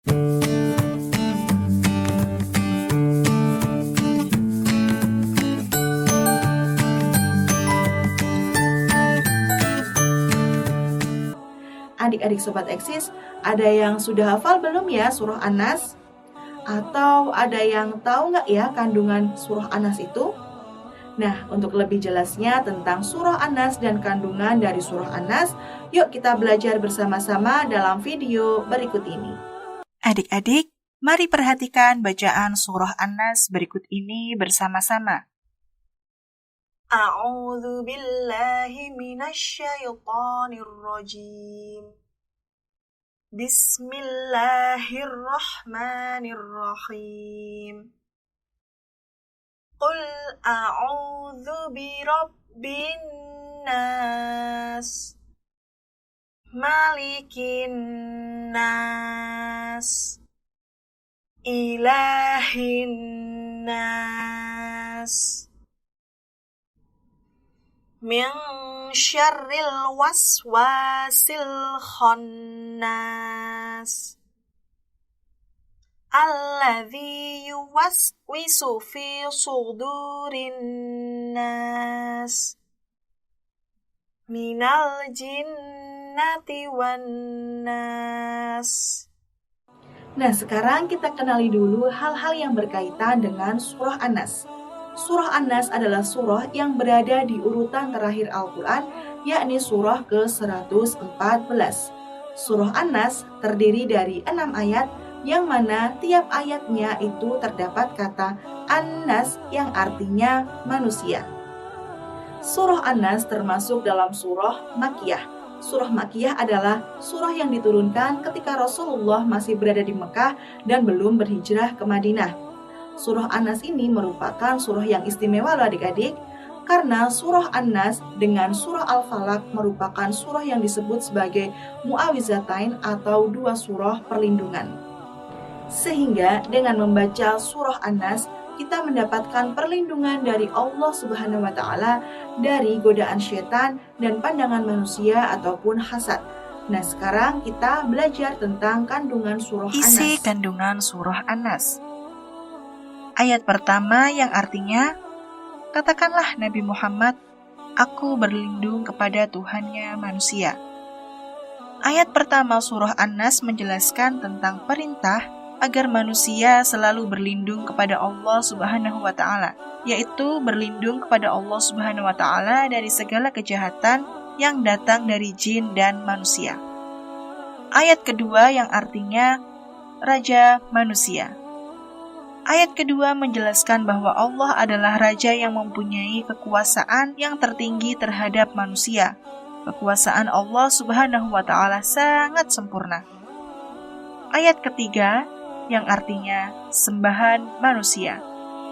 Adik-adik Sobat Eksis, ada yang sudah hafal belum ya surah An-Nas? Atau ada yang tahu nggak ya kandungan surah An-Nas itu? Nah, untuk lebih jelasnya tentang surah An-Nas dan kandungan dari surah An-Nas, yuk kita belajar bersama-sama dalam video berikut ini. Adik-adik, mari perhatikan bacaan surah An-Nas berikut ini bersama-sama. A'udzu billahi minasyaitonir rajim. Bismillahirrahmanirrahim. Qul a'udzu birabbin nas, malikin nas, ilahin nas, min syarril waswasil khannas, alladzi yuwaswisu fi sudurin nas, minal jinnati wan nas. Nah, sekarang kita kenali dulu hal-hal yang berkaitan dengan surah An-Nas. Surah An-Nas adalah surah yang berada di urutan terakhir Al-Quran, yakni surah ke-114. Surah An-Nas terdiri dari 6 ayat, yang mana tiap ayatnya itu terdapat kata An-Nas yang artinya manusia. Surah An-Nas termasuk dalam surah Makkiyah. Surah Makkiyah adalah surah yang diturunkan ketika Rasulullah masih berada di Mekah dan belum berhijrah ke Madinah. Surah An-Nas ini merupakan surah yang istimewa loh adik-adik, karena surah An-Nas dengan surah Al-Falaq merupakan surah yang disebut sebagai mu'awizatain atau 2 surah perlindungan. Sehingga dengan membaca surah An-Nas, kita mendapatkan perlindungan dari Allah Subhanahu wa Ta'ala dari godaan syaitan dan pandangan manusia ataupun hasad. Nah, sekarang kita belajar tentang kandungan surah An-Nas. Isi kandungan surah An-Nas. Ayat pertama yang artinya, katakanlah Nabi Muhammad, aku berlindung kepada Tuhannya manusia. Ayat pertama surah An-Nas menjelaskan tentang perintah agar manusia selalu berlindung kepada Allah Subhanahu wa Ta'ala, yaitu berlindung kepada Allah Subhanahu wa Ta'ala dari segala kejahatan yang datang dari jin dan manusia. Ayat kedua yang artinya Raja Manusia. Ayat kedua menjelaskan bahwa Allah adalah Raja yang mempunyai kekuasaan yang tertinggi terhadap manusia. Kekuasaan Allah Subhanahu wa Ta'ala sangat sempurna. Ayat ketiga yang artinya sembahan manusia.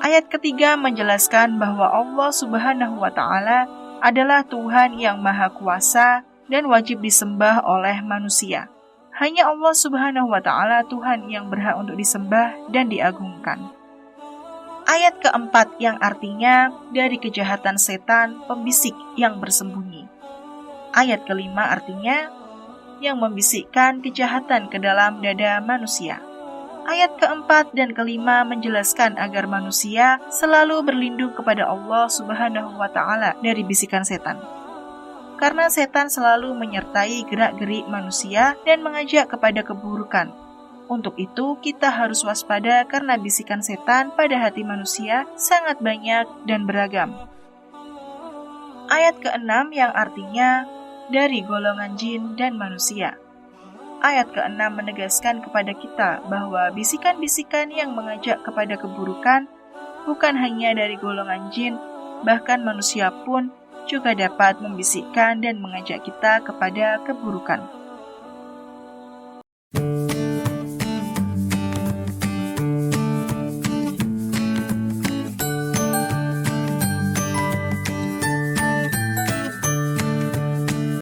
Ayat ketiga menjelaskan bahwa Allah Subhanahu wa Ta'ala adalah Tuhan yang Maha Kuasa dan wajib disembah oleh manusia. Hanya Allah Subhanahu wa Ta'ala Tuhan yang berhak untuk disembah dan diagungkan. Ayat keempat yang artinya dari kejahatan setan pembisik yang bersembunyi. Ayat kelima artinya yang membisikkan kejahatan ke dalam dada manusia. Ayat keempat dan kelima menjelaskan agar manusia selalu berlindung kepada Allah Subhanahu wa Ta'ala dari bisikan setan. Karena setan selalu menyertai gerak-gerik manusia dan mengajak kepada keburukan. Untuk itu, kita harus waspada karena bisikan setan pada hati manusia sangat banyak dan beragam. Ayat ke-6 yang artinya dari golongan jin dan manusia. Ayat ke-6 menegaskan kepada kita bahwa bisikan-bisikan yang mengajak kepada keburukan bukan hanya dari golongan jin, bahkan manusia pun juga dapat membisikkan dan mengajak kita kepada keburukan.